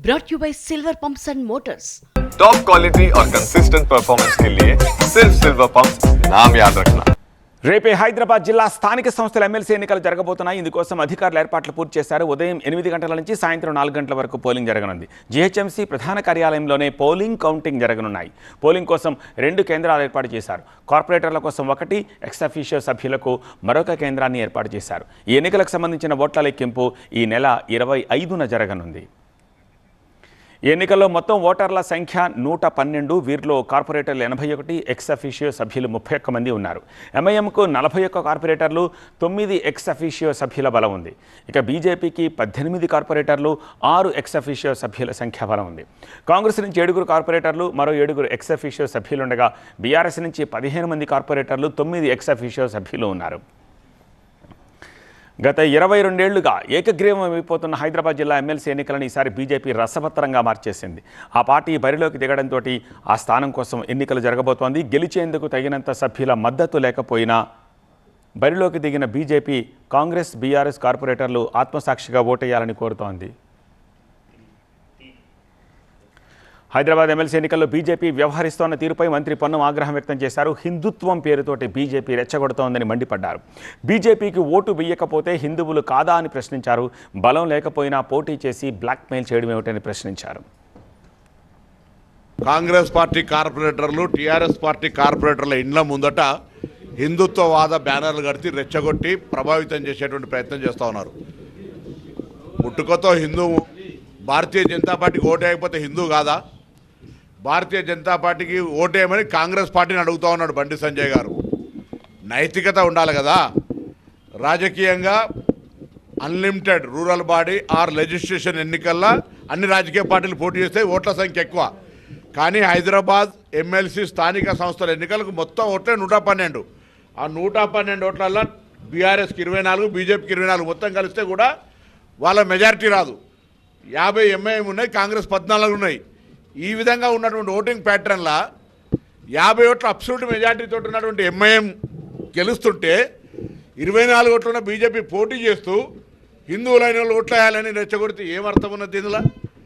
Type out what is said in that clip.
brought you by Silver Pumps and Motors. Top quality और consistent performance के लिए सिर्फ सिल्वर पंप्स नाम याद रखना। రేపే హైదరాబాద్ జిల్లా స్థానిక సంస్థల ఎమ్మెల్సీ ఎన్నికలు జరగబోతున్నాయి. ఇందుకోసం అధికారులు ఏర్పాట్లు పూర్తి చేశారు. ఉదయం 8 గంటల నుంచి సాయంత్రం 4 గంటల వరకు పోలింగ్ జరగనుంది. జీహెచ్ఎంసీ ప్రధాన కార్యాలయంలోనే పోలింగ్ కౌంటింగ్ జరగనున్నాయి. పోలింగ్ కోసం 2 కేంద్రాలు ఏర్పాటు చేశారు. కార్పొరేటర్ల కోసం 1, ఎక్స్ అఫీషియో సభ్యులకు మరొక కేంద్రాన్ని ఏర్పాటు చేశారు. ఈ ఎన్నికలకు సంబంధించిన ఓట్ల లెక్కింపు ఈ నెల 25న జరగనుంది. ఈ ఎన్నికల్లో మొత్తం ఓటర్ల సంఖ్య 112. వీరిలో కార్పొరేటర్లు 81, ఎక్స్ అఫీషియో సభ్యులు 31 మంది ఉన్నారు. ఎంఐఎంకు 41 కార్పొరేటర్లు, 9 ఎక్స్ అఫీషియో సభ్యుల బలం ఉంది. ఇక బీజేపీకి 18 కార్పొరేటర్లు, 6 ఎక్స్ అఫీషియో సభ్యుల సంఖ్య బలం ఉంది. కాంగ్రెస్ నుంచి 7 కార్పొరేటర్లు, మరో 7 ఎక్స్ అఫీషియో సభ్యులుండగా బీఆర్ఎస్ నుంచి 15 మంది కార్పొరేటర్లు, 9 ఎక్స్ అఫీషియో సభ్యులు ఉన్నారు. గత 22 ఏళ్లుగా ఏకగ్రీవం అయిపోతున్న హైదరాబాద్ జిల్లా ఎమ్మెల్సీ ఎన్నికలను ఈసారి బీజేపీ రసవత్తరంగా మార్చేసింది. ఆ పార్టీ బరిలోకి దిగడంతో ఆ స్థానం కోసం ఎన్నికలు జరగబోతోంది. గెలిచేందుకు తగినంత సభ్యుల మద్దతు లేకపోయినా బరిలోకి దిగిన బీజేపీ కాంగ్రెస్, బీఆర్ఎస్ కార్పొరేటర్లు ఆత్మసాక్షిగా ఓటేయాలని కోరుతోంది. హైదరాబాద్ ఎమ్మెల్సీ ఎన్నికల్లో బీజేపీ వ్యవహరిస్తోన్న తీరుపై మంత్రి పొన్నం ఆగ్రహం వ్యక్తం చేశారు. హిందుత్వం పేరుతోటి బీజేపీ రెచ్చగొడుతోందని మండిపడ్డారు. బీజేపీకి ఓటు వేయకపోతే హిందువులు కాదా అని ప్రశ్నించారు. బలం లేకపోయినా పోటీ చేసి బ్లాక్మెయిల్ చేయడం ఏమిటని ప్రశ్నించారు. కాంగ్రెస్ పార్టీ కార్పొరేటర్లు, టీఆర్ఎస్ పార్టీ కార్పొరేటర్ల ఇండ్ల ముందట హిందుత్వవాద బ్యానర్లు కడితే రెచ్చగొట్టి ప్రభావితం చేసేటువంటి ప్రయత్నం చేస్తూ ఉన్నారు. పుట్టుకతో హిందూ, భారతీయ జనతా పార్టీకి ఓటు వేయకపోతే హిందూ కాదా? భారతీయ జనతా పార్టీకి ఓటేయమని కాంగ్రెస్ పార్టీని అడుగుతూ ఉన్నాడు బండి సంజయ్ గారు. నైతికత ఉండాలి కదా. రాజకీయంగా unlimited rural body or legislation ఎన్నికల్లో అన్ని రాజకీయ పార్టీలు పోటీ చేస్తే ఓట్ల సంఖ్య ఎక్కువ. కానీ హైదరాబాద్ ఎమ్మెల్సీ స్థానిక సంస్థల ఎన్నికలకు మొత్తం ఓట్లే 112. ఆ 112 ఓట్లల్లో బీఆర్ఎస్కి 24, బీజేపీకి 24 మొత్తం కలిస్తే కూడా వాళ్ళ మెజారిటీ రాదు. 50 ఎంఐఎం ఉన్నాయి, కాంగ్రెస్ 14 ఉన్నాయి. ఈ విధంగా ఉన్నటువంటి ఓటింగ్ ప్యాటర్న్లా 50 ఓట్ల అబ్సల్యూట్ మెజార్టీతో ఉన్నటువంటి ఎంఐఎం గెలుస్తుంటే 24 ఓట్లున్న బీజేపీ పోటీ చేస్తూ హిందువులైన వాళ్ళు ఓట్లు వేయాలని రెచ్చగొడితే ఏమర్థం ఉన్నది ఇందులో?